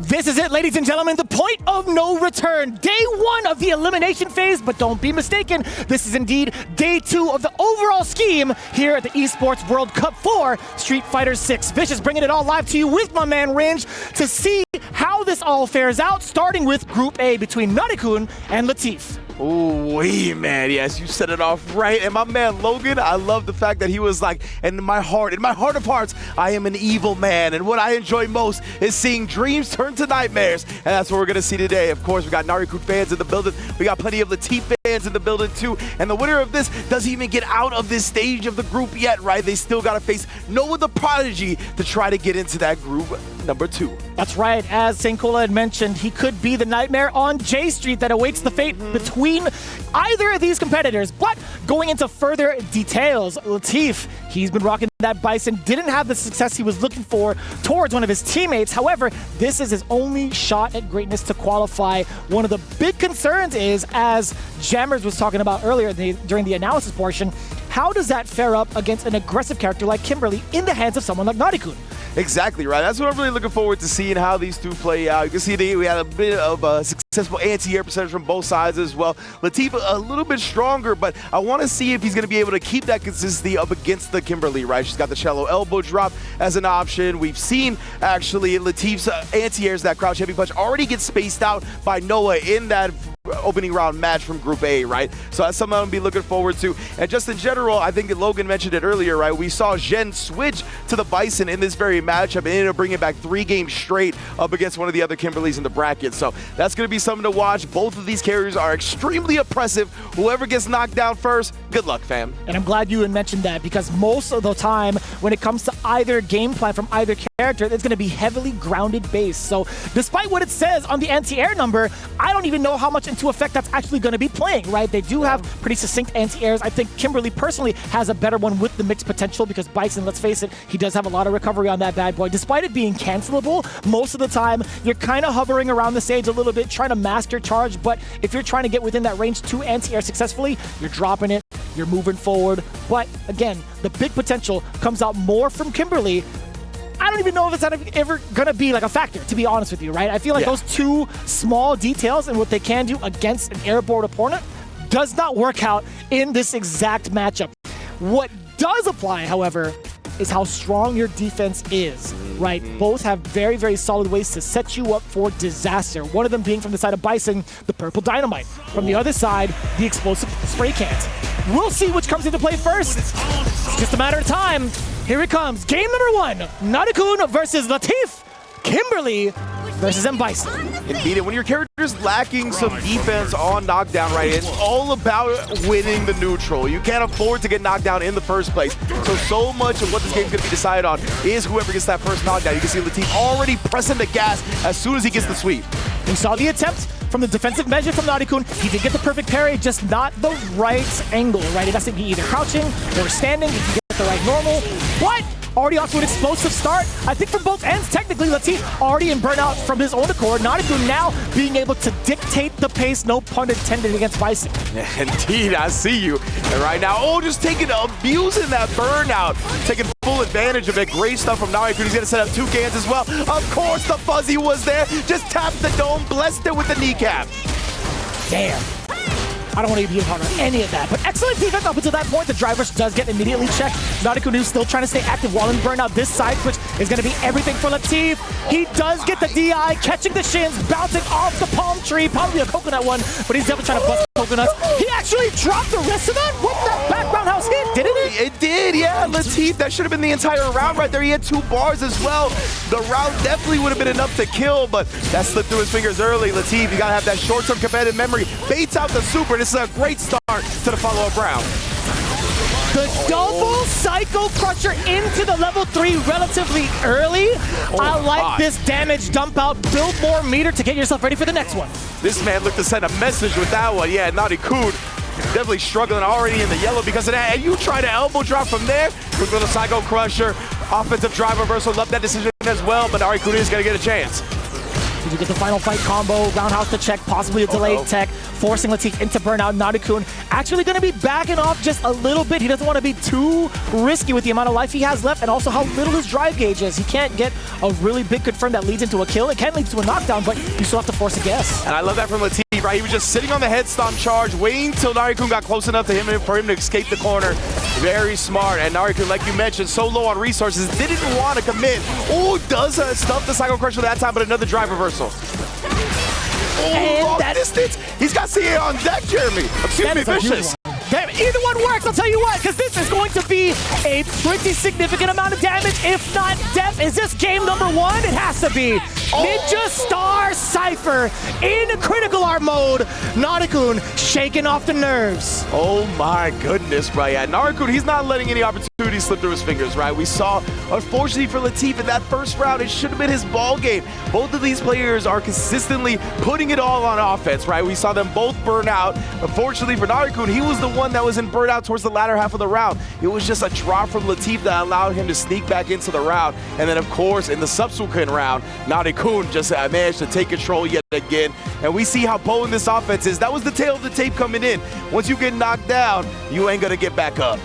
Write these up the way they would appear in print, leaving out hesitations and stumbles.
This is it, ladies and gentlemen, the point of no return. Day 1 of the elimination phase, but don't be mistaken, this is indeed day 2 of the overall scheme here at the Esports World Cup for Street Fighter 6. Vicious bringing it all live to you with my man Ringe to see how this all fares out, starting with Group A between Naughty-kun and Latif. Ooh, man, yes, you set it off right. And my man Logan, I love the fact that he was like, in my heart of hearts, I am an evil man. And what I enjoy most is seeing dreams turn to nightmares. And that's what we're going to see today. Of course, we got Naughty-kun fans in the building. We got plenty of Latif fans in the building too. And the winner of this doesn't even get out of this stage of the group yet, right? They still got to face Noah the Prodigy to try to get into that group number 2. That's right. As St. Cola had mentioned, he could be the nightmare on J Street that awaits the fate between either of these competitors. But going into further details, Latif, he's been rocking that Bison, didn't have the success he was looking for towards one of his teammates. However, this is his only shot at greatness to qualify. One of the big concerns is, as Jammers was talking about earlier during the analysis portion, how does that fare up against an aggressive character like Kimberly in the hands of someone like Naughty-kun? Exactly right. That's what I'm really looking forward to seeing how these two play out. You can see we had a bit of a successful anti-air percentage from both sides as well. Latif a little bit stronger, but I want to see if he's going to be able to keep that consistency up against the Kimberly, right? She's got the shallow elbow drop as an option. We've seen, actually, Latif's anti-airs, that crouch heavy punch, already get spaced out by Noah in that opening round match from Group A, right? So that's something I'm going to be looking forward to. And just in general, I think that Logan mentioned it earlier, right? We saw Zhen switch to the Bison in this very matchup and ended up bringing back 3 games straight up against one of the other Kimberlys in the bracket. So that's going to be something to watch. Both of these carriers are extremely oppressive. Whoever gets knocked down first, good luck, fam. And I'm glad you had mentioned that, because most of the time when it comes to either game plan from either character, it's going to be heavily grounded based. So despite what it says on the anti-air number, I don't even know how much into effect that's actually going to be playing, right? They do have pretty succinct anti-airs. I think Kimberly personally has a better one with the mixed potential, because Bison, let's face it, he does have a lot of recovery on that bad boy. Despite it being cancelable, most of the time you're kind of hovering around the stage a little bit, trying to master charge, but if you're trying to get within that range 2 anti-air successfully, you're dropping it, you're moving forward. But again, the big potential comes out more from Kimberly. I don't even know if it's ever going to be like a factor, to be honest with you, right? I feel like those 2 small details and what they can do against an airborne opponent does not work out in this exact matchup. What does apply, however, is how strong your defense is, right? Both have very, very solid ways to set you up for disaster. One of them being from the side of Bison, the purple dynamite. From the other side, the explosive spray cans. We'll see which comes into play first. It's just a matter of time. Here it comes. Game number 1, Naughty-kun versus Latif. Kimberly versus Bison. Indeed, and when your character's lacking some defense on knockdown, right, it's all about winning the neutral. You can't afford to get knocked down in the first place. So much of what this game's going to be decided on is whoever gets that first knockdown. You can see Latif already pressing the gas as soon as he gets the sweep. We saw the attempt from the defensive measure from Naughty-kun. He did get the perfect parry, just not the right angle, right? It has to be either crouching or standing if you get the right normal. But already off to an explosive start. I think from both ends, technically, Latif already in burnout from his own accord. Naughty-kun now being able to dictate the pace, no pun intended, against Bison. Indeed, I see you. And right now, just abusing that burnout, taking full advantage of it. Great stuff from Naughty-kun. He's going to set up 2 cans as well. Of course, the fuzzy was there. Just tapped the dome, blessed it with the kneecap. Damn. I don't want to be a part of any of that, but excellent defense up until that point. The driver does get immediately checked. Naughty-kun is still trying to stay active while in burnout. This side switch is going to be everything for Latif. He does get the DI, catching the shins, bouncing off the palm tree, probably a coconut one, but he's definitely trying to bust coconuts. He actually dropped the rest of that with that background house hit, didn't it? It did, yeah. Latif, that should have been the entire round right there. He had 2 bars as well. The round definitely would have been enough to kill, but that slipped through his fingers early. Latif, you got to have that short-term competitive memory. Baits out the super. This is a great start to the follow-up round. The double Psycho Crusher into the level 3 relatively early. I like this damage dump out. Build more meter to get yourself ready for the next one. This man looked to send a message with that one. Yeah, Naughty-kun definitely struggling already in the yellow because of that. And you try to elbow drop from there. Quick little Psycho Crusher. Offensive drive reversal. Love that decision as well, but Naughty-kun is going to get a chance. Did you get the final fight combo, roundhouse to check, possibly a delayed tech, forcing Latif into burnout. Nadikun actually going to be backing off just a little bit. He doesn't want to be too risky with the amount of life he has left and also how little his drive gauge is. He can't get a really big confirm that leads into a kill. It can lead to a knockdown, but you still have to force a guess. And I love that from Latif, right? He was just sitting on the head stomp charge, waiting till Narikun got close enough to him for him to escape the corner. Very smart. And Narikun, like you mentioned, so low on resources, didn't want to commit. Oh, does stuff the Psycho Crusher that time, but another drive reversal. Oh, long distance. He's got CA on deck, Jeremy. Excuse me, Vicious. Either one works, I'll tell you what, because this is going to be a pretty significant amount of damage, if not death. Is this game number 1? It has to be. Ninja Star Cypher in critical art mode. Nadikun shaking off the nerves. Oh my goodness, bro. Yeah, Narikun, he's not letting any opportunities slip through his fingers, right? We saw, unfortunately for Latif, in that first round, it should have been his ball game. Both of these players are consistently putting it all on offense, right? We saw them both burn out. Unfortunately for Narikun, he was the one that was in burnout towards the latter half of the round. It was just a drop from Latif that allowed him to sneak back into the round. And then, of course, in the subsequent round, Narikun just managed to take control yet again. And we see how potent this offense is. That was the tail of the tape coming in. Once you get knocked down, you ain't gonna get back up.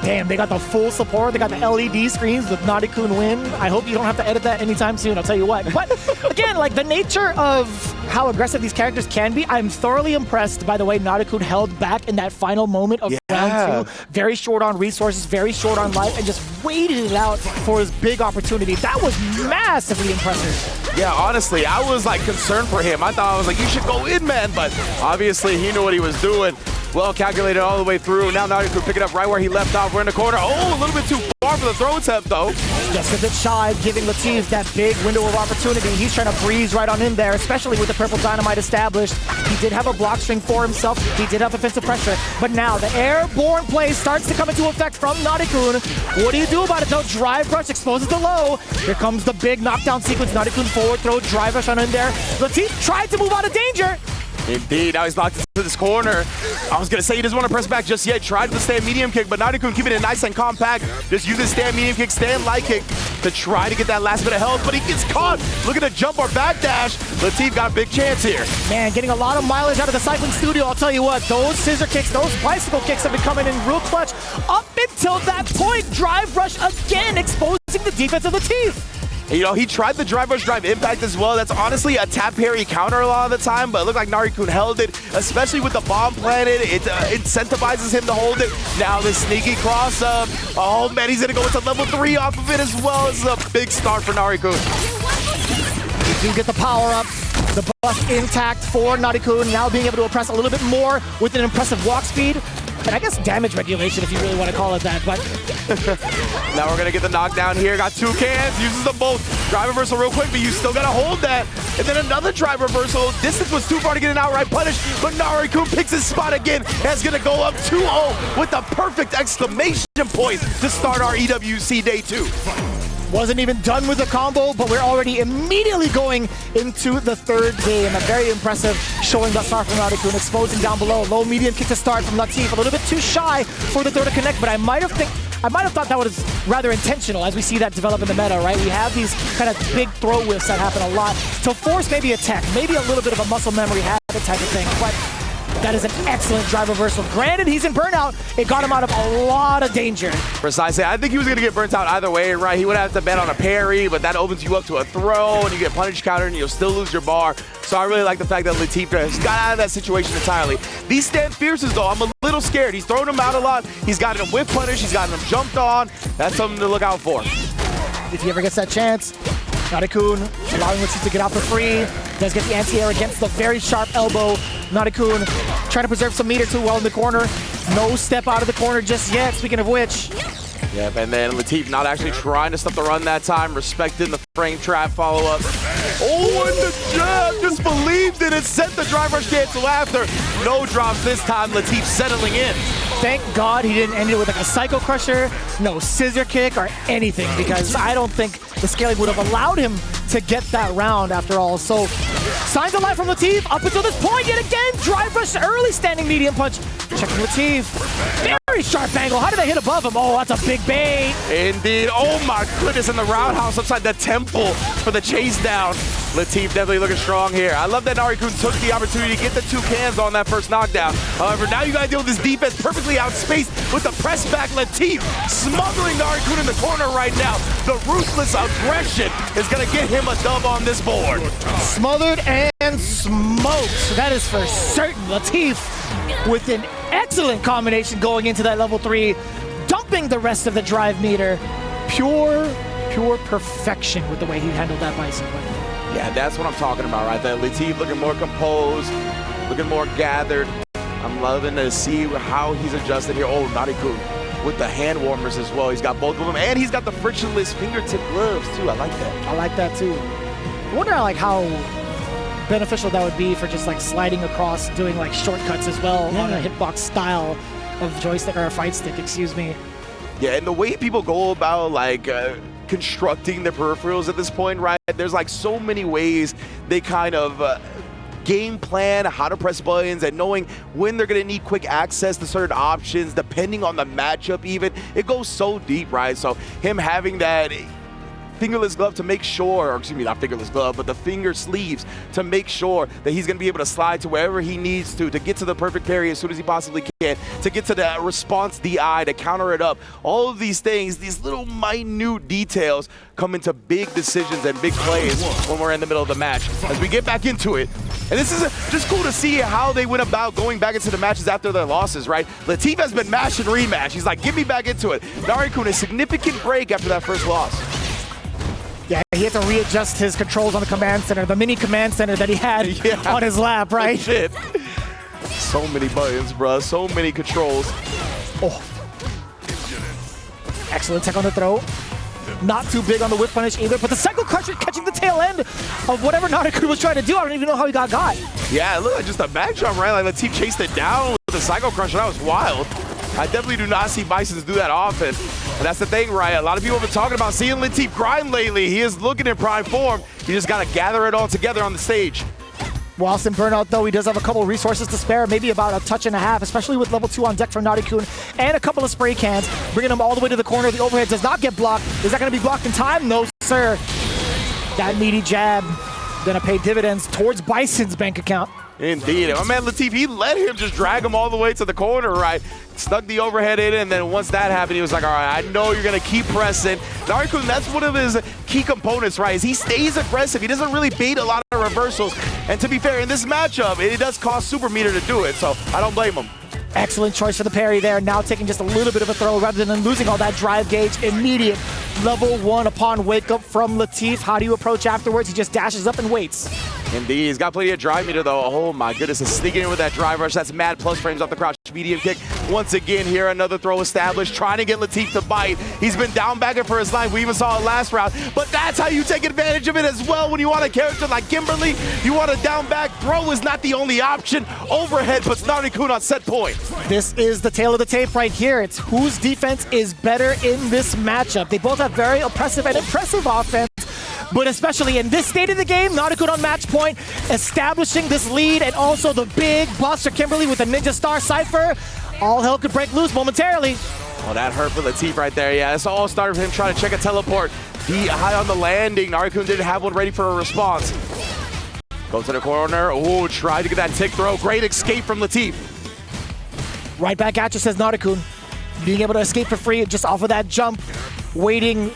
Damn, they got the full support. They got the LED screens with Nadikun win. I hope you don't have to edit that anytime soon, I'll tell you what. But again, like the nature of how aggressive these characters can be, I'm thoroughly impressed by the way Nadikun held back in that final moment of round 2. Very short on resources, very short on life, and just waited it out for his big opportunity. That was massively impressive. Yeah, honestly, I was like concerned for him. I thought, I was like, you should go in, man. But obviously he knew what he was doing. Well calculated all the way through. Now Nadikun pick it up right where he left off. We're in the corner. Oh, a little bit too far for the throw attempt, though. Just a bit shy, giving Latif that big window of opportunity. He's trying to breeze right on in there, especially with the purple dynamite established. He did have a block string for himself. He did have offensive pressure. But now the airborne play starts to come into effect from Nadikun. What do you do about it, though? Drive rush exposes the low. Here comes the big knockdown sequence. Nadikun forward throw, drive rush on in there. Latif tried to move out of danger. Indeed, now he's locked into this corner. I was going to say he doesn't want to press back just yet. Tried the stand medium kick, but Nadikun keeping it nice and compact. Just use his stand medium kick, stand light kick to try to get that last bit of health, but he gets caught. Look at the jump or back dash. Latif got a big chance here. Man, getting a lot of mileage out of the cycling studio. I'll tell you what, those scissor kicks, those bicycle kicks have been coming in real clutch. Up until that point, drive rush again, exposing the defense of Latif. You know, he tried the drive rush drive impact as well. That's honestly a tap parry counter a lot of the time, but it looked like Narikun held it, especially with the bomb planted. It incentivizes him to hold it. Now the sneaky cross up. Oh man, he's gonna go into level 3 off of it as well. This is a big start for Narikun. You do get the power up. The buff intact for Nadikun, now being able to oppress a little bit more with an impressive walk speed. And I guess damage regulation, if you really want to call it that, but... Now we're going to get the knockdown here. Got 2 cans, uses them both. Drive reversal real quick, but you still got to hold that. And then another drive reversal. Distance was too far to get an outright punish, but Narikun picks his spot again. That's going to go up 2-0 with the perfect exclamation point to start our EWC Day 2. Wasn't even done with the combo, but we're already immediately going into the third game. A very impressive showing thus far from Nadikun, exposing down below. Low medium kick to start from Latif. A little bit too shy for the throw to connect, but I might have thought that was rather intentional as we see that develop in the meta, right? We have these kind of big throw whiffs that happen a lot to force maybe a tech, maybe a little bit of a muscle memory habit type of thing, but that is an excellent drive reversal. Granted, he's in burnout. It got him out of a lot of danger. Precisely. I think he was going to get burnt out either way, right? He would have to bet on a parry, but that opens you up to a throw, and you get punish counter, and you'll still lose your bar. So I really like the fact that Latif has got out of that situation entirely. These stand fierces, though, I'm a little scared. He's thrown them out a lot. He's gotten them with punish. He's gotten them jumped on. That's something to look out for. If he ever gets that chance, Nadikun allowing Latif to get out for free. Does get the anti-air against the very sharp elbow. Nadikun trying to preserve some meter too well in the corner. No step out of the corner just yet, speaking of which. Yep, and then Latif not actually trying to stop the run that time, respecting the frame trap follow-up. Oh, and the jab just believed in it, sent the drive rush cancel after. No drops this time, Latif settling in. Thank God he didn't end it with like a Psycho Crusher, no scissor kick or anything, because I don't think the scaling would have allowed him to get that round after all. So signs of life from Latif up until this point yet again. Drive rush, early standing medium punch. Checking Latif. very sharp angle. How did they hit above him? Oh, that's a big bait. Indeed. Oh my goodness, and the roundhouse upside the temple for the chase down. Latif definitely looking strong here. I love that Narikun took the opportunity to get the 2 cans on that first knockdown. However, now you gotta deal with this defense perfectly outspaced with the press back. Latif smuggling Narikun in the corner right now. The ruthless aggression is gonna get him a dub on this board. Smothered and smoked. That is for certain. Latif with an excellent combination going into that level 3, dumping the rest of the drive meter. Pure perfection with the way he handled that Bison. Yeah, that's what I'm talking about right there. Latif looking more composed, looking more gathered. I'm loving to see how he's adjusted here. Oh, Narikun with the hand warmers as well. He's got both of them, and he's got the frictionless fingertip gloves too. I like that. I like that too. I wonder like how beneficial that would be for just like sliding across, doing like shortcuts as well on a hitbox style of joystick or a fight stick, excuse me. Yeah, and the way people go about like constructing the peripherals at this point, right? There's like so many ways they kind of game plan how to press buttons and knowing when they're going to need quick access to certain options, depending on the matchup even. It goes so deep, right? So him having that fingerless glove to make sure, or excuse me, not fingerless glove, but the finger sleeves to make sure that he's going to be able to slide to wherever he needs to get to the perfect parry as soon as he possibly can, to get to the response DI, to counter it up. All of these things, these little minute details come into big decisions and big plays when we're in the middle of the match. As we get back into it, and this is just cool to see how they went about going back into the matches after their losses, right? Latif has been mash and rematch. He's like, get me back into it. Narikun, a significant break after that first loss. Yeah, he had to readjust his controls on the command center, the mini command center that he had on his lap, right? Shit. So many buttons, bro. So many controls. Oh. Excellent tech on the throw. Not too big on the whip punish either, but the Cycle Crusher catching the tail end of whatever Narikun was trying to do. I don't even know how he got. Yeah, it looked like just a back jump, right? Like Latif chased it down with the Cycle Crusher. That was wild. I definitely do not see Bisons do that often. And that's the thing, right? A lot of people have been talking about seeing Latif grind lately. He is looking in prime form. You just got to gather it all together on the stage. Whilst in burnout, though, he does have a couple of resources to spare, maybe about a touch and a half, especially with level 2 on deck for Narikun, and a couple of spray cans, bringing him all the way to the corner. The overhead does not get blocked. Is that going to be blocked in time? No, sir. That meaty jab going to pay dividends towards Bison's bank account. Indeed. My man Latif, he let him just drag him all the way to the corner, right? Stuck the overhead in, and then once that happened, he was like, all right, I know you're going to keep pressing. Narikun, that's one of his key components, right? Is he stays aggressive. He doesn't really bait a lot of reversals. And to be fair, in this matchup, it does cost Super Meter to do it, so I don't blame him. Excellent choice for the parry there. Now taking just a little bit of a throw rather than losing all that drive gauge. Immediate level 1 upon wake up from Latif. How do you approach afterwards? He just dashes up and waits. Indeed, he's got plenty of drive meter though. Oh my goodness, is sneaking in with that drive rush. That's mad plus frames off the crouch medium kick. Once again here, another throw established, trying to get Latif to bite. He's been down backing for his life. We even saw it last round, but that's how you take advantage of it as well. When you want a character like Kimberly, you want a down back throw is not the only option. Overhead puts Narikun on set point. This is the tail of the tape right here. It's whose defense is better in this matchup. They both have very oppressive and impressive offense. But especially in this state of the game, Narikun on match point, establishing this lead, and also the big buster Kimberly with the Ninja Star Cypher. All hell could break loose momentarily. Oh, that hurt for Latif right there. Yeah, this all started with him trying to check a teleport. He high on the landing. Narikun didn't have one ready for a response. Go to the corner. Oh, tried to get that tick throw. Great escape from Latif. Right back at you, says Narikun. Being able to escape for free just off of that jump. Waiting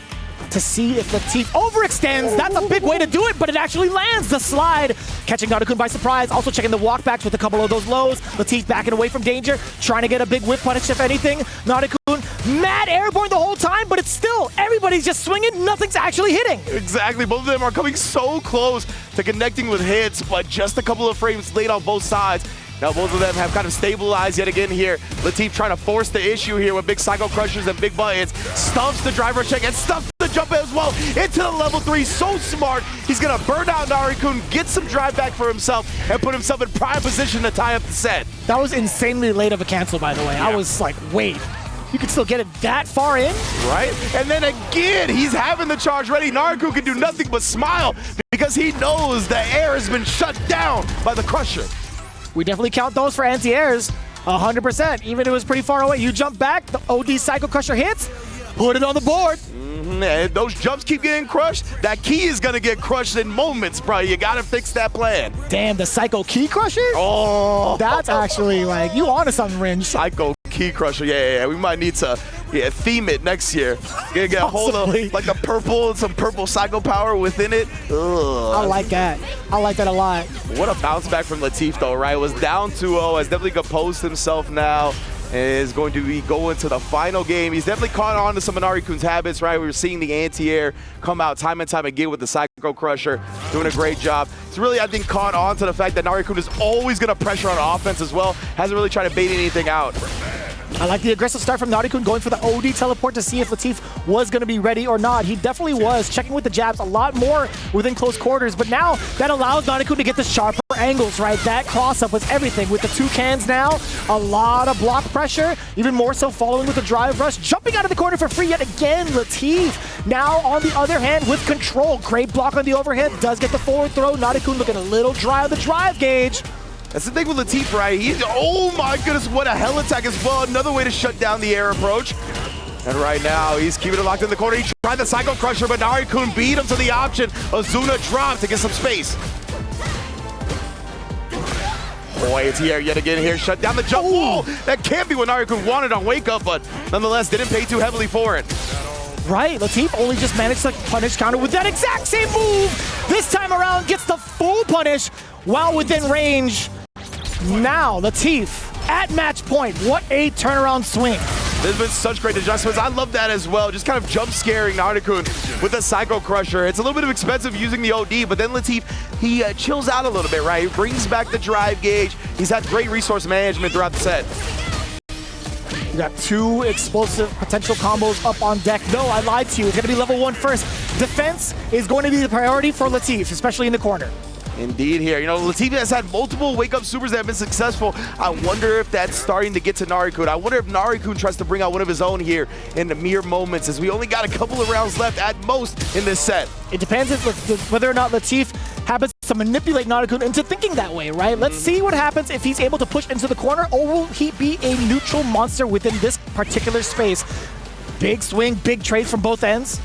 to see if Latif overextends. That's a big way to do it, but it actually lands. The slide, catching Narikun by surprise. Also checking the walkbacks with a couple of those lows. Latif backing away from danger, trying to get a big whip punish if anything. Narikun, mad airborne the whole time, but it's still, everybody's just swinging. Nothing's actually hitting. Exactly. Both of them are coming so close to connecting with hits, but just a couple of frames late on both sides. Now both of them have kind of stabilized yet again here. Latif trying to force the issue here with big Cycle Crushers and big buttons. Stuffs the driver check and stuffs the jump as well into the level 3. So smart. He's going to burn out Narikun, get some drive back for himself, and put himself in prime position to tie up the set. That was insanely late of a cancel, by the way. Yeah. I was like, wait. You can still get it that far in? Right? And then again, he's having the charge ready. Narikun can do nothing but smile because he knows the air has been shut down by the Crusher. We definitely count those for anti-airs. 100%. Even if it was pretty far away, you jump back, the OD Psycho Crusher hits, put it on the board. And if those jumps keep getting crushed, that key is going to get crushed in moments, bro. You got to fix that plan. Damn, the Psycho Key Crusher? Oh. That's actually like, you onto something, Ringe. Psycho Key Crusher. Yeah. We might need to theme it next year. Get a hold of like a purple, some purple Psycho power within it. Ugh. I like that. I like that a lot. What a bounce back from Latif, though, right? Was down 2-0, has definitely composed himself now, and is going to be going to the final game. He's definitely caught on to some of Nari-kun's habits, right? We were seeing the anti-air come out time and time again with the Psycho Crusher, doing a great job. It's really, I think, caught on to the fact that Nari-kun is always going to pressure on offense as well. Hasn't really tried to bait anything out. I like the aggressive start from Nari-kun, going for the OD teleport to see if Latif was going to be ready or not. He definitely was, checking with the jabs a lot more within close quarters, but now that allows Nari-kun to get the sharper angles, right? That cross-up was everything. With the two cans now, a lot of block pressure, even more so following with the drive rush, jumping out of the corner for free yet again. Latif now, on the other hand, with control. Great block on the overhead, does get the forward throw. Nari-kun looking a little dry on the drive gauge. That's the thing with Latif, right? Oh my goodness, what a hell attack as well. Another way to shut down the air approach. And right now, he's keeping it locked in the corner. He tried the Psycho Crusher, but Nari-kun beat him to the option. Azuna dropped to get some space. Boy, it's here yet again here. Shut down the jump wall. That can't be what Nari-kun wanted on Wake Up, but nonetheless, didn't pay too heavily for it. Right, Latif only just managed to punish counter with that exact same move. This time around, gets the full punish while within range. Now, Latif at match point. What a turnaround swing. There's been such great adjustments. I love that as well. Just kind of jump scaring Nari-kun with the Psycho Crusher. It's a little bit of expensive using the OD, but then Latif, he chills out a little bit, right? He brings back the drive gauge. He's had great resource management throughout the set. You got two explosive potential combos up on deck. No, I lied to you. It's going to be level 1 first. Defense is going to be the priority for Latif, especially in the corner. Indeed here. You know, Latif has had multiple wake-up supers that have been successful. I wonder if that's starting to get to Nari-kun. I wonder if Nari-kun tries to bring out one of his own here in the mere moments, as we only got a couple of rounds left at most in this set. It depends whether or not Latif happens to manipulate Nari-kun into thinking that way, right? Let's see what happens if he's able to push into the corner, or will he be a neutral monster within this particular space? Big swing, big trade from both ends.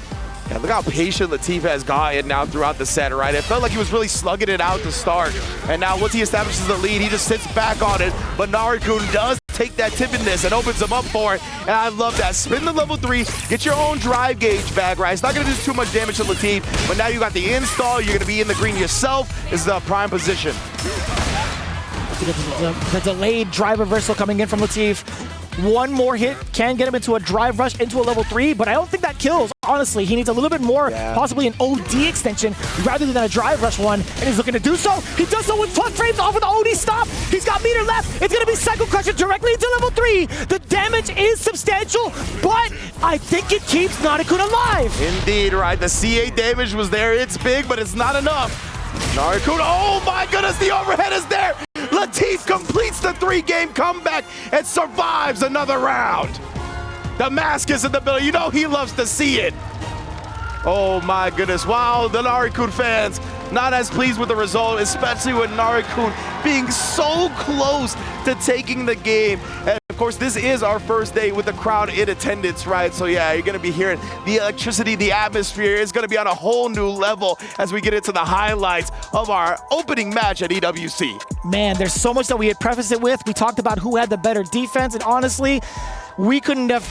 Yeah, look how patient Latif has gotten now throughout the set, right? It felt like he was really slugging it out to start. And now once he establishes the lead, he just sits back on it. But Nari-kun does take that timidness and opens him up for it. And I love that. Spin the level 3, get your own drive gauge back, right? It's not going to do too much damage to Latif, but now you got the install. You're going to be in the green yourself. This is the prime position. The delayed drive reversal coming in from Latif. One more hit can get him into a drive rush into a level 3, but I don't think that kills. Honestly, he needs a little bit more, possibly an OD extension rather than a drive rush one, and he's looking to do so. He does so with plus frames off of the OD stop. He's got meter left. It's going to be Psycho Crusher directly into level 3. The damage is substantial, but I think it keeps Nari-kun alive. Indeed, right. The CA damage was there. It's big, but it's not enough. Nari-kun, oh my goodness, the overhead is there. Latif completes the 3-game comeback and survives another round. The mask is in the building. You know he loves to see it. Oh my goodness. Wow, the Nari-kun fans not as pleased with the result, especially with Nari-kun being so close to taking the game. And of course, this is our first day with the crowd in attendance, right? So yeah, you're gonna be hearing the electricity, the atmosphere is gonna be on a whole new level as we get into the highlights of our opening match at EWC. Man, there's so much that we had prefaced it with. We talked about who had the better defense, and honestly, we couldn't have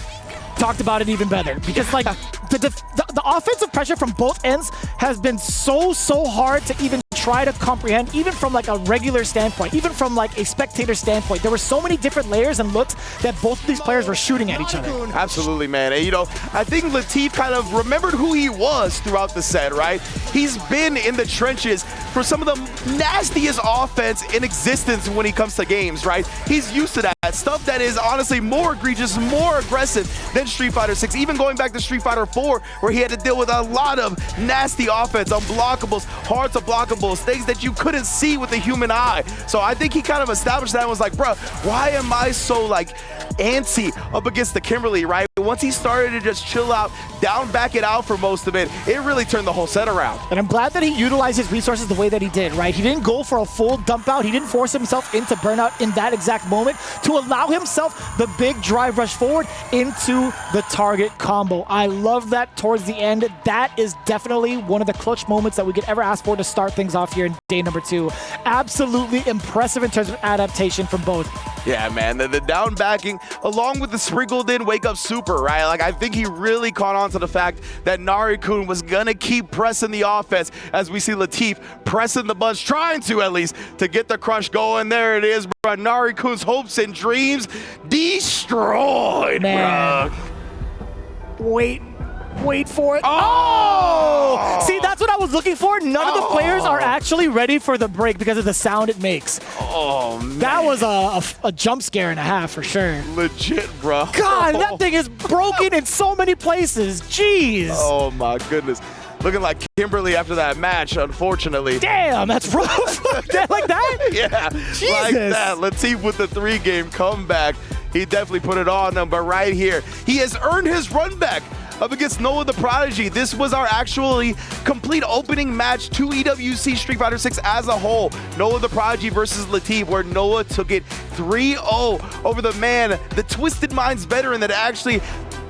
talked about it even better, because like the offensive pressure from both ends has been so hard to even try to comprehend, even from like a regular standpoint, even from like a spectator standpoint. There were so many different layers and looks that both of these players were shooting at each other. Absolutely, man. And you know, I think Latif kind of remembered who he was throughout the set, right? He's been in the trenches for some of the nastiest offense in existence when he comes to games, right? He's used to that stuff that is honestly more egregious, more aggressive than Street Fighter 6, even going back to Street Fighter 4, where he had to deal with a lot of nasty offense, unblockables, hard to blockables, things that you couldn't see with the human eye. So I think he kind of established that and was like, bro, why am I so like antsy up against the Kimberly, right? once he started to just chill out, down back it out for most of it, it really turned the whole set around. And I'm glad that he utilized his resources the way that he did, right? He didn't go for a full dump out. He didn't force himself into burnout in that exact moment to allow himself the big drive rush forward into the target combo. I love that towards the end. That is definitely one of the clutch moments that we could ever ask for to start things off here in day number 2. Absolutely impressive in terms of adaptation from both. Yeah, man, the down backing along with the sprinkled in wake up super, right? Like, I think he really caught on to the fact that Nari-kun was gonna keep pressing the offense as we see Latif pressing the bunch, trying to at least, to get the crush going. There it is, bro. Nari-kun's hopes and dreams destroyed, man. Bro. Wait for it. Oh! See, that's what I was looking for. None of the players are actually ready for the break because of the sound it makes. Oh, man. That was a jump scare and a half for sure. Legit, bro. God, that thing is broken in so many places. Jeez. Oh, my goodness. Looking like Kimberly after that match, unfortunately. Damn, that's rough. Like that? Yeah, Jesus. like that. Latif with the 3-game comeback. He definitely put it on them, but right here, he has earned his run back up against Noah the Prodigy. This was our actually complete opening match to EWC Street Fighter 6 as a whole. Noah the Prodigy versus Latif, where Noah took it 3-0 over the man, the Twisted Minds veteran that actually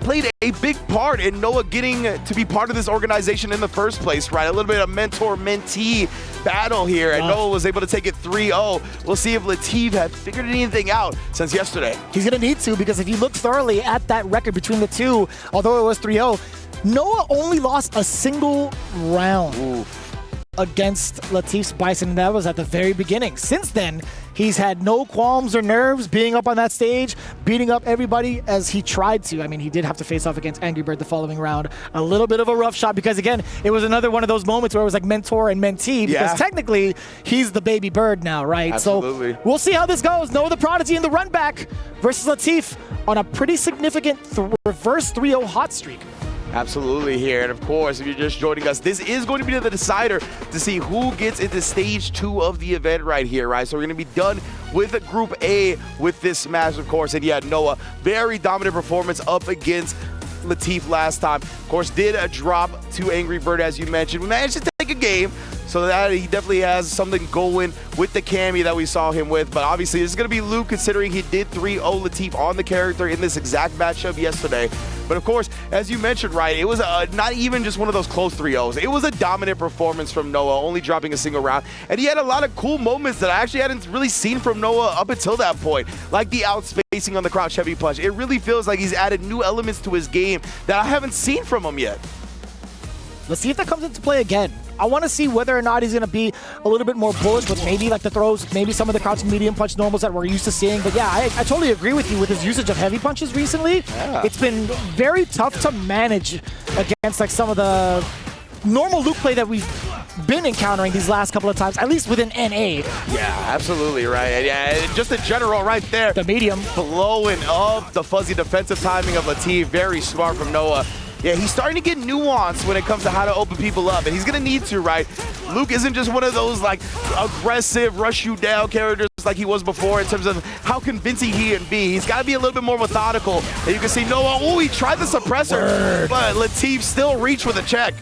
played a big part in Noah getting to be part of this organization in the first place, right? A little bit of mentor-mentee battle here, and Noah was able to take it 3-0. We'll see if Latif had figured anything out since yesterday. He's going to need to, because if you look thoroughly at that record between the two, although it was 3-0, Noah only lost a single round. Oof. Against Latif's Bison, and that was at the very beginning. Since then, he's had no qualms or nerves being up on that stage, beating up everybody as he tried to. I mean, he did have to face off against Angry Bird the following round. A little bit of a rough shot because, again, it was another one of those moments where it was like mentor and mentee, because technically he's the baby bird now, right? Absolutely. So we'll see how this goes. Noah the Prodigy in the run back versus Latif on a pretty significant reverse 3-0 hot streak. Absolutely here. And of course, if you're just joining us, this is going to be the decider to see who gets into stage 2 of the event right here, right? So we're going to be done with Group A with this match, of course. And yeah, Noah, very dominant performance up against Latif last time. Of course, did a drop to Angry Bird, as you mentioned. We managed to take a game, so that he definitely has something going with the Cammy that we saw him with. But obviously, this is going to be Luke, considering he did 3-0 Latif on the character in this exact matchup yesterday. But of course, as you mentioned, right, it was not even just one of those close 3-0s. It was a dominant performance from Noah, only dropping a single round. And he had a lot of cool moments that I actually hadn't really seen from Noah up until that point, like the outspacing on the crouch heavy punch. It really feels like he's added new elements to his game that I haven't seen from him yet. Let's see if that comes into play again. I want to see whether or not he's going to be a little bit more bullish with maybe like the throws, maybe some of the crouching medium punch normals that we're used to seeing. But yeah, I totally agree with you with his usage of heavy punches recently. Yeah. It's been very tough to manage against like some of the normal Luke play that we've been encountering these last couple of times, at least within NA. Yeah, absolutely right. Yeah, just in general right there. The medium. Blowing up the fuzzy defensive timing of Latif. Very smart from Noah. Yeah, he's starting to get nuance when it comes to how to open people up, and he's going to need to, right? Luke isn't just one of those, like, aggressive, rush-you-down characters like he was before in terms of how convincing he can be. He's got to be a little bit more methodical. And you can see Noah, oh, he tried the suppressor, but Latif still reached with a check.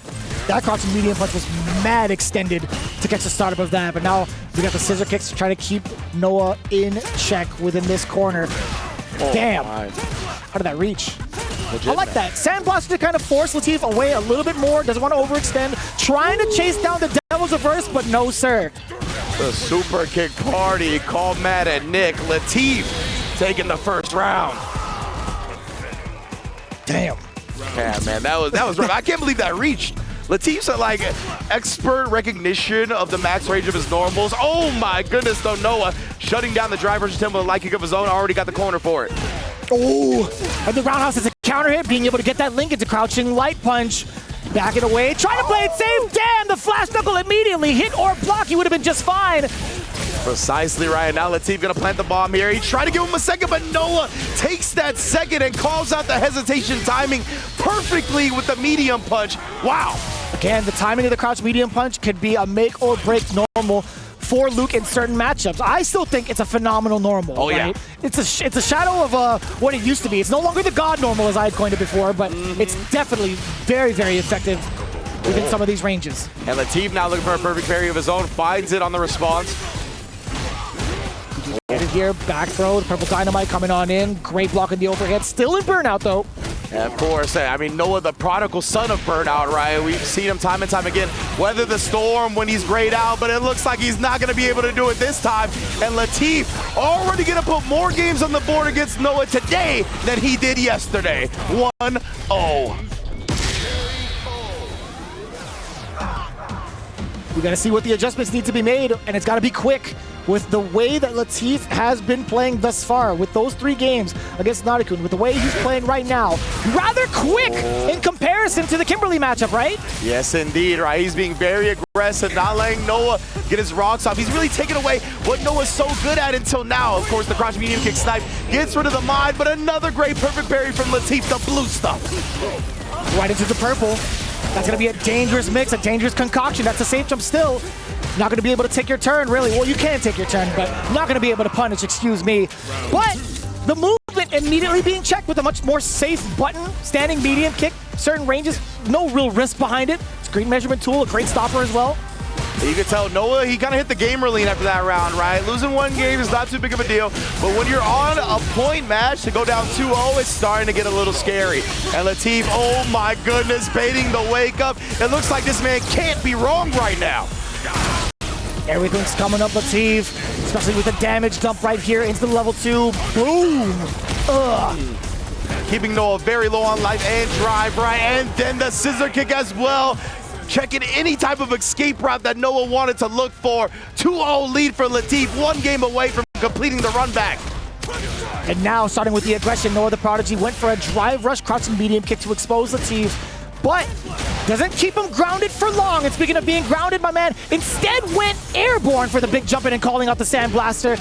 That crouching medium punch was mad extended to catch the startup of that, but now we got the scissor kicks to try to keep Noah in check within this corner. Oh, damn. My. How did that reach? Legit, I like that. Sandblaster to kind of force Latif away a little bit more. Doesn't want to overextend. Trying to chase down the Devil's Reverse, but no, sir. The super kick party. Call mad at Nick. Latif taking the first round. Damn. Yeah, man, that was rough. I can't believe that reached. Latif's like expert recognition of the max range of his normals. Oh my goodness, though, Noah shutting down the driver's attempt with a light kick of his own. Already got the corner for it. Oh, and the roundhouse is a counter hit, being able to get that link into crouching light punch. Back it away, trying to play it safe. Damn, the flash knuckle immediately hit or block. He would have been just fine. Precisely right. Now Latif gonna plant the bomb here. He tried to give him a second, but Noah takes that second and calls out the hesitation timing perfectly with the medium punch. Wow. Again, the timing of the crouch medium punch could be a make or break normal for Luke in certain matchups. I still think it's a phenomenal normal. Oh, right? yeah. It's a shadow of what it used to be. It's no longer the god normal as I had coined it before, but it's definitely very, very effective within some of these ranges. And Latif now looking for a perfect parry of his own, finds it on the response. Get it here, back throw, the purple dynamite coming on in. Great block in the overhead, still in burnout though. And of course, I mean, Noah, the prodigal son of burnout, right? We've seen him time and time again weather the storm when he's grayed out, but it looks like he's not going to be able to do it this time. And Latif already going to put more games on the board against Noah today than he did yesterday. 1-0. We got to see what the adjustments need to be made, and it's got to be quick with the way that Latif has been playing thus far, with those 3 games against Nadikun, with the way he's playing right now. Rather quick in comparison to the Kimberly matchup, right? Yes, indeed, right? He's being very aggressive, not letting Noah get his rocks off. He's really taken away what Noah's so good at until now. Of course, the crouch medium kick snipe gets rid of the mine, but another great perfect parry from Latif, the blue stuff. Right into the purple. That's going to be a dangerous mix, a dangerous concoction. That's a safe jump still. Not going to be able to take your turn, really. Well, you can take your turn, but not going to be able to punish, excuse me. But the movement immediately being checked with a much more safe button, standing medium kick, certain ranges, no real risk behind it. It's a great measurement tool, a great stopper as well. You can tell Noah, he kind of hit the gamer lean after that round, right? Losing 1 game is not too big of a deal, but when you're on a point match to go down 2-0, it's starting to get a little scary. And Latif, oh my goodness, baiting the wake up. It looks like this man can't be wrong right now. Everything's coming up, Latif, especially with the damage dump right here into the level 2. Boom! Ugh. Keeping Noah very low on life and drive, right? And then the scissor kick as well. Checking any type of escape route that Noah wanted to look for. 2-0 lead for Latif, 1 game away from completing the run back. And now, starting with the aggression, Noah the Prodigy went for a drive rush, crouching medium kick to expose Latif, but doesn't keep him grounded for long. And speaking of being grounded, my man instead went airborne for the big jump in and calling out the Sandblaster.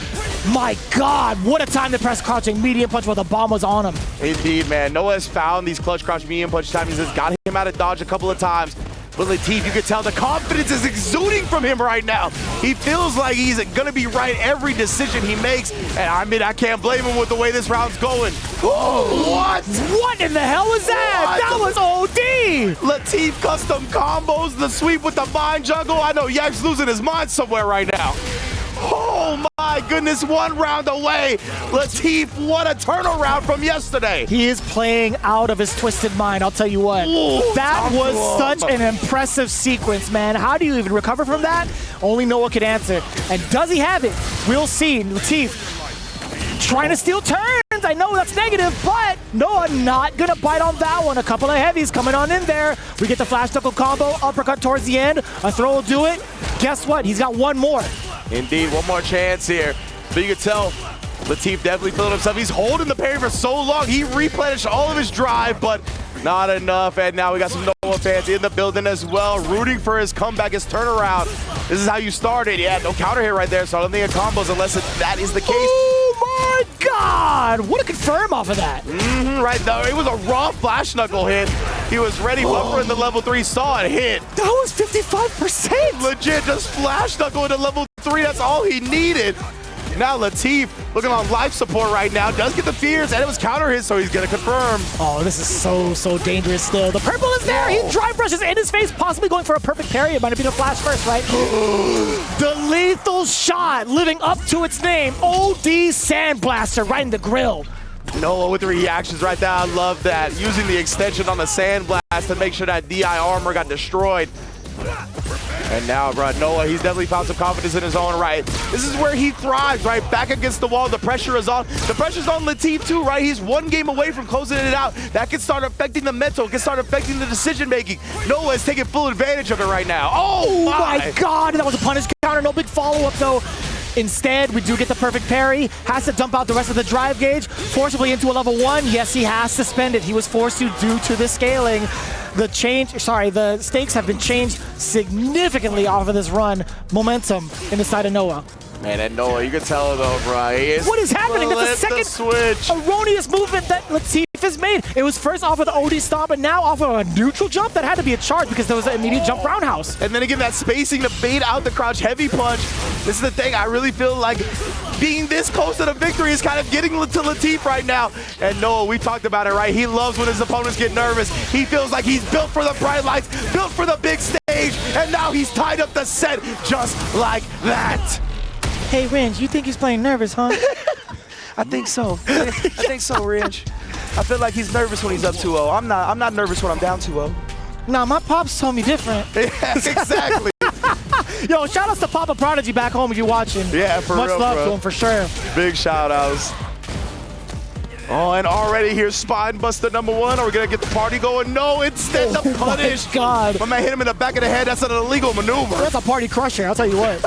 My God, what a time to press crouching medium punch while the bomb was on him. Indeed, man. Noah has found these clutch crouch medium punch timings. Has got him out of dodge a couple of times. But Latif, you can tell the confidence is exuding from him right now. He feels like he's going to be right every decision he makes. And I mean, I can't blame him with the way this round's going. Oh, what? What in the hell was that? That was OD! Latif custom combos, the sweep with the mind juggle. I know Yak's losing his mind somewhere right now. Oh my goodness, 1 round away. Latif, what a turnaround from yesterday. He is playing out of his twisted mind, I'll tell you what. Ooh, that was such an impressive sequence, man. How do you even recover from that? Only Noah could answer. And does he have it? We'll see. Latif trying to steal turns. I know that's negative, but Noah not gonna bite on that one. A couple of heavies coming on in there. We get the flash knuckle combo, uppercut towards the end. A throw will do it. Guess what? He's got 1 more. Indeed, 1 more chance here. But you can tell Latif definitely feeling himself. He's holding the parry for so long. He replenished all of his drive, but not enough. And now we got some Noah fans in the building as well, rooting for his comeback, his turnaround. This is how you started. Yeah, no counter hit right there, so I don't think it combos unless that is the case. Oh my God! What a confirm off of that. Right there. It was a raw flash knuckle hit. He was ready, buffering the level 3, saw it hit. That was 55%. Legit, just flash knuckle into level 3. That's all he needed. Now Latif looking on life support right now. Does get the fears, and it was counter hit, so he's going to confirm. Oh, this is so dangerous still. The purple is there. He drive brushes in his face, possibly going for a perfect parry. It might have been a flash first, right? The lethal shot living up to its name. OD Sandblaster right in the grill. Noah with the reactions right there. I love that. Using the extension on the Sandblast to make sure that DI armor got destroyed. And now, bro, Noah, he's definitely found some confidence in his own right. This is where he thrives, right? Back against the wall, the pressure is on. The pressure's on Latif too, right? He's 1 game away from closing it out. That can start affecting the mental, can start affecting the decision-making. Noah is taking full advantage of it right now. Oh my God, that was a punish counter. No big follow-up, though. Instead, we do get the perfect parry. Has to dump out the rest of the drive gauge, forcibly into a level 1. Yes, he has to spend it. He was forced to due to the scaling. The stakes have been changed significantly off of this run. Momentum in the side of Noah. Man, and Noah, you can tell though, bro. What is happening? That's a second switch. erroneous movement that Latif safe is made. It was first off of the OD stomp and now off of a neutral jump. That had to be a charge because there was an immediate jump roundhouse. And then again, that spacing to bait out the crouch heavy punch. This is the thing. I really feel like being this close to the victory is kind of getting to Latif right now. And Noah, we talked about it, right? He loves when his opponents get nervous. He feels like he's built for the bright lights, built for the big stage, and now he's tied up the set just like that. Hey, Ringe, you think he's playing nervous, huh? I think so. I think so, Ringe. I feel like he's nervous when he's up 2-0. I'm not nervous when I'm down 2-0. Nah, my pops told me different. Yeah, exactly. Yo, shout outs to Papa Prodigy back home if you're watching. Yeah, for real, Much love bro. to him, for sure. Big shout outs. Oh, and already here's Spine Buster #1. Are we going to get the party going? No, instead the punish. My God. My man hit him in the back of the head. That's an illegal maneuver. That's a party crusher, I'll tell you what.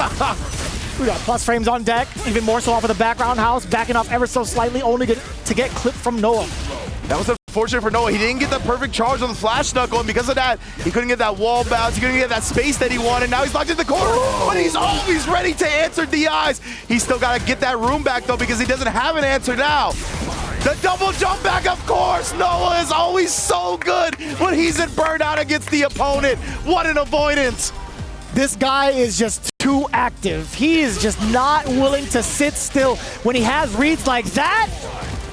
We got plus frames on deck, even more so off of the background house, backing off ever so slightly, only to get clipped from Noah. That was unfortunate for Noah. He didn't get the perfect charge on the flash knuckle, and because of that, he couldn't get that wall bounce. He couldn't get that space that he wanted. Now he's locked in the corner, but he's always ready to answer DIs. He's still got to get that room back, though, because he doesn't have an answer now. The double jump back, of course. Noah is always so good when he's in burnout against the opponent. What an avoidance. This guy is just too active. He is just not willing to sit still when he has reads like that.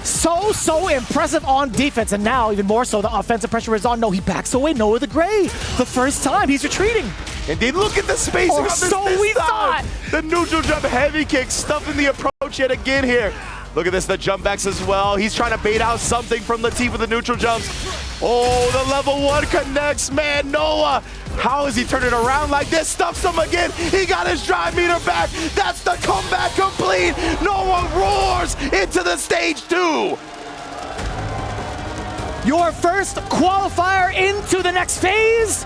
So impressive on defense, and now even more so the offensive pressure is on. No, he backs away. Noah the Gray. The first time he's retreating. Indeed, look at the spacing on this so we thought. The neutral jump heavy kick stuffing the approach yet again here. Look at this, the jump backs as well. He's trying to bait out something from Latif with the neutral jumps. Oh, the level 1 connects, man. Noah, how is he turning around like this? Stuffs him again. He got his drive meter back. That's the comeback complete. Noah roars into the stage 2. Your first qualifier into the next phase.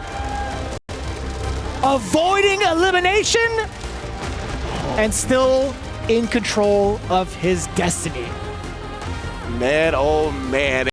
Avoiding elimination and still in control of his destiny. Man, oh man.